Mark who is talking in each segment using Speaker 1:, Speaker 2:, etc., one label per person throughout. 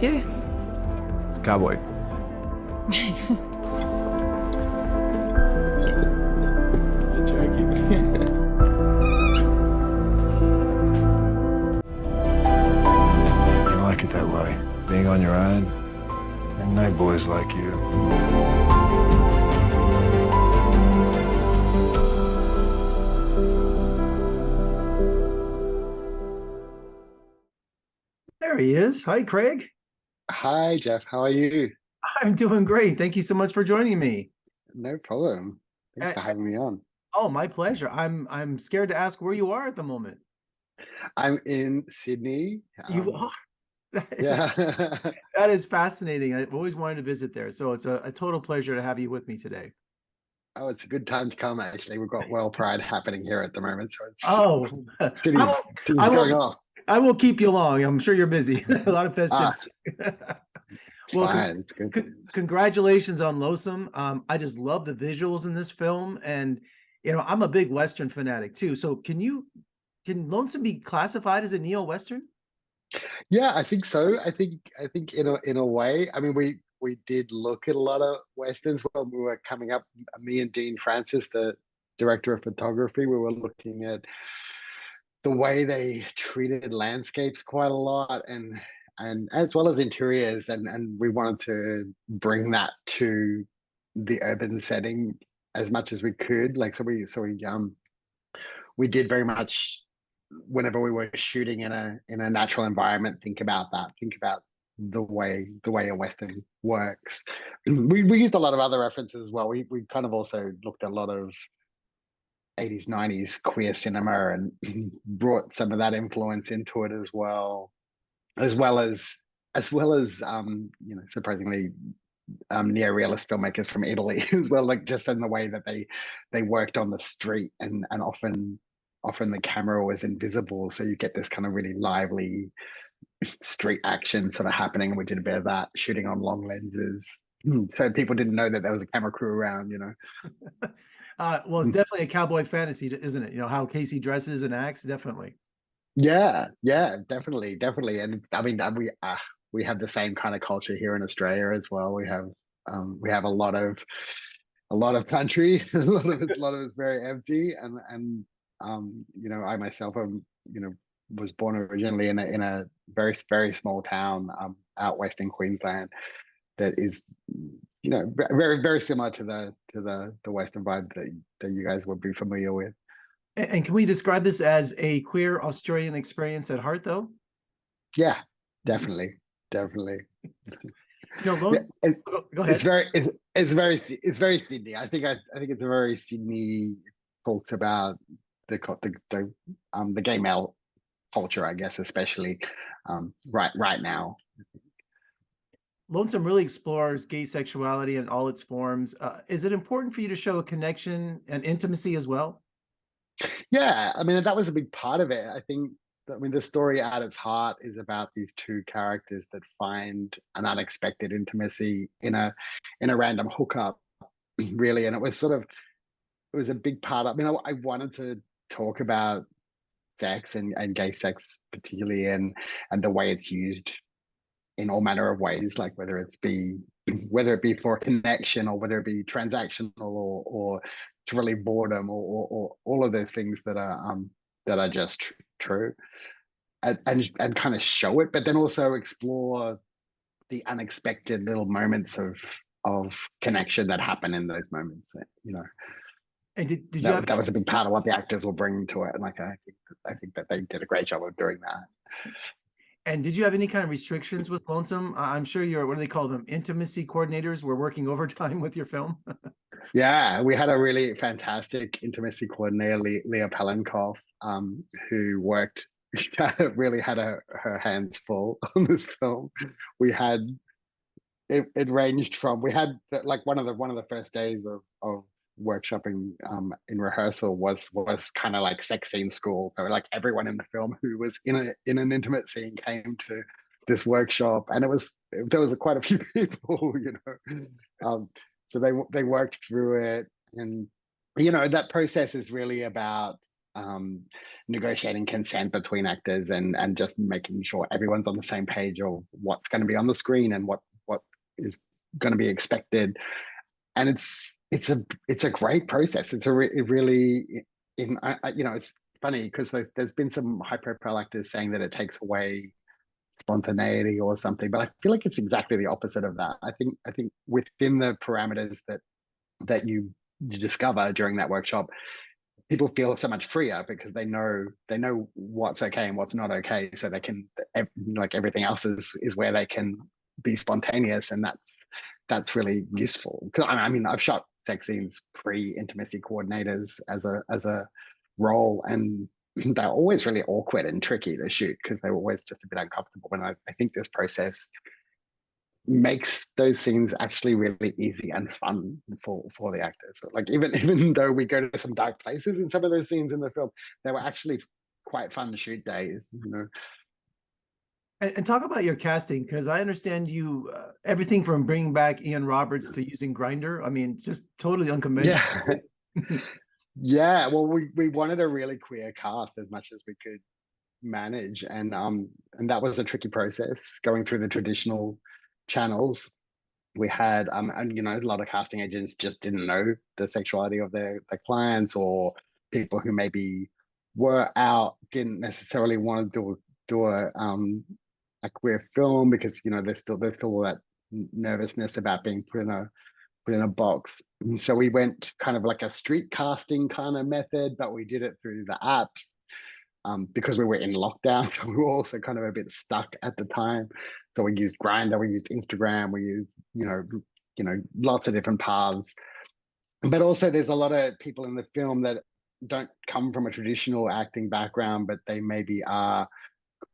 Speaker 1: do?
Speaker 2: Cowboy. You're joking.
Speaker 3: You like it that way, being on your own, and no boys like you.
Speaker 4: There he is. Hi, Craig.
Speaker 5: Hi, Jeff. How are you?
Speaker 4: I'm doing great. Thank you so much for joining me.
Speaker 5: No problem. Thanks for having me on.
Speaker 4: Oh, my pleasure. I'm scared to ask where you are at the moment.
Speaker 5: I'm in Sydney.
Speaker 4: You are?
Speaker 5: Yeah.
Speaker 4: That is fascinating. I've always wanted to visit there. So it's a total pleasure to have you with me today.
Speaker 5: Oh, it's a good time to come, actually. We've got World Pride happening here at the moment. So it's
Speaker 4: Oh,
Speaker 5: city's going off.
Speaker 4: I won't keep you long. I'm sure you're busy. A lot of festivities.
Speaker 5: It's fine. It's good.
Speaker 4: Congratulations on Lonesome. I just love the visuals in this film. And, I'm a big Western fanatic too. So can Lonesome be classified as a neo-Western?
Speaker 5: Yeah, I think so. I think in a way. I mean, we did look at a lot of Westerns when we were coming up. Me and Dean Francis, the director of photography, we were looking at the way they treated landscapes quite a lot and as well as interiors, and we wanted to bring that to the urban setting as much as we could. Like we did very much whenever we were shooting in a natural environment, think about the way a Western works. We used a lot of other references as well. We kind of also looked at a lot of 80s, 90s queer cinema and brought some of that influence into it as well as surprisingly neo-realist filmmakers from Italy as well, like just in the way that they worked on the street and often the camera was invisible, so you get this kind of really lively street action sort of happening. And we did a bit of that shooting on long lenses, so people didn't know that there was a camera crew around.
Speaker 4: Well, it's definitely a cowboy fantasy, isn't it? How Casey dresses and acts, definitely.
Speaker 5: Yeah, definitely. And I mean, we have the same kind of culture here in Australia as well. We have a lot of country. a lot of it's very empty, and I myself am was born originally in a very very small town out west in Queensland that is very very similar to the Western vibe that you guys would be familiar with.
Speaker 4: And can we describe this as a queer Australian experience at heart, though?
Speaker 5: Yeah, definitely.
Speaker 4: No,
Speaker 5: Go ahead. It's very Sydney. I think it's a very Sydney. Talks about the gay male culture, I guess, especially right now.
Speaker 4: Lonesome really explores gay sexuality in all its forms. Is it important for you to show a connection and intimacy as well?
Speaker 5: Yeah, I mean, that was a big part of it. I mean, the story at its heart is about these two characters that find an unexpected intimacy in a random hookup, really. And it was a big part. I mean, I wanted to talk about sex and gay sex particularly, and the way it's used in all manner of ways, like whether it be for connection or whether it be transactional or to relieve boredom or all of those things that are just true, and kind of show it, but then also explore the unexpected little moments of connection that happen in those moments.
Speaker 4: And did you
Speaker 5: that was a big part of what the actors were bringing to it, and I think that they did a great job of doing that.
Speaker 4: And did you have any kind of restrictions with Lonesome? I'm sure what do they call them? Intimacy coordinators were working overtime with your film.
Speaker 5: Yeah, we had a really fantastic intimacy coordinator, Leah Palenkoff, who really had her hands full on this film. We had it ranged from we had like one of the first days of workshopping in rehearsal was kind of like sex scene school. So like everyone in the film who was in an intimate scene came to this workshop, and there was quite a few people, so they worked through it, and that process is really about negotiating consent between actors and just making sure everyone's on the same page of what's going to be on the screen and what is going to be expected. And it's a great process. It really it's funny because there's been some high profile actors saying that it takes away spontaneity or something, but I feel like it's exactly the opposite of that. I think within the parameters that you discover during that workshop, people feel so much freer because they know what's okay and what's not okay, so they can, like, everything else is where they can be spontaneous, and that's really useful. Because I mean, I've shot sex scenes pre-intimacy coordinators as a role, and they're always really awkward and tricky to shoot because they were always just a bit uncomfortable. And I think this process makes those scenes actually really easy and fun for the actors. So, like, even though we go to some dark places in some of those scenes in the film, they were actually quite fun to shoot days, you know.
Speaker 4: And talk about your casting, because I understand you everything from bringing back Ian Roberts to using Grindr. I mean, just totally unconventional.
Speaker 5: Yeah. Yeah, well, we wanted a really queer cast as much as we could manage, and that was a tricky process going through the traditional channels. We had and a lot of casting agents just didn't know the sexuality of their clients, or people who maybe were out didn't necessarily want to do a queer film because there's still that nervousness about being put in a box. So we went kind of like a street casting kind of method, but we did it through the apps. Because we were in lockdown, we were also kind of a bit stuck at the time. So we used Grindr, we used Instagram, we used lots of different paths. But also, there's a lot of people in the film that don't come from a traditional acting background, but they maybe are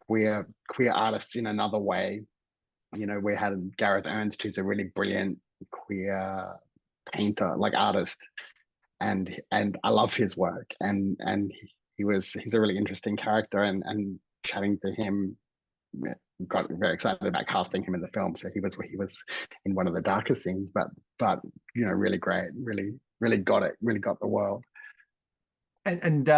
Speaker 5: queer artists in another way. We had Gareth Ernst, who's a really brilliant queer painter, like artist, and I love his work, and he's a really interesting character, and chatting to him got very excited about casting him in the film. So he was in one of the darker scenes, but really great, really got it, really got the world.
Speaker 4: And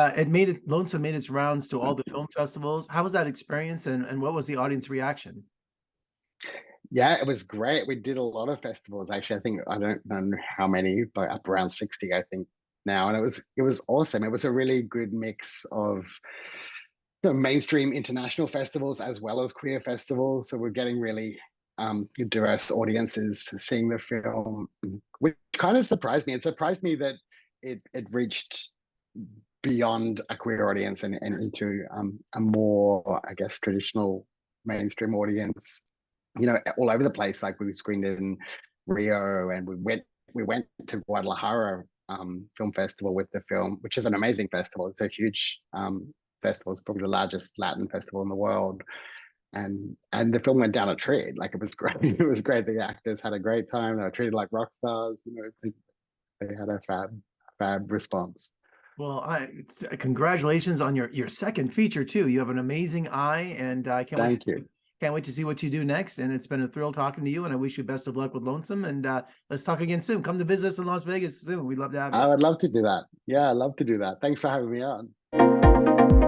Speaker 4: Lonesome made its rounds to all the film festivals. How was that experience, and what was the audience reaction?
Speaker 5: Yeah, it was great. We did a lot of festivals, actually. I think, I don't know how many, but up around 60, I think now. And it was awesome. It was a really good mix of mainstream international festivals as well as queer festivals. So we're getting really diverse audiences seeing the film, which kind of surprised me. It surprised me that it reached beyond a queer audience and into a more, I guess, traditional mainstream audience, all over the place. Like, we screened it in Rio, and we went to Guadalajara Film Festival with the film, which is an amazing festival. It's a huge festival. It's probably the largest Latin festival in the world. And the film went down a treat. Like, it was great. It was great. The actors had a great time. They were treated like rock stars. They had a fab response.
Speaker 4: Well, congratulations on your second feature too. You have an amazing eye, and I can't wait to see what you do next. And it's been a thrill talking to you, and I wish you best of luck with Lonesome. And let's talk again soon. Come to visit us in Las Vegas soon. We'd love to have you.
Speaker 5: I would love to do that. Yeah, I'd love to do that. Thanks for having me on.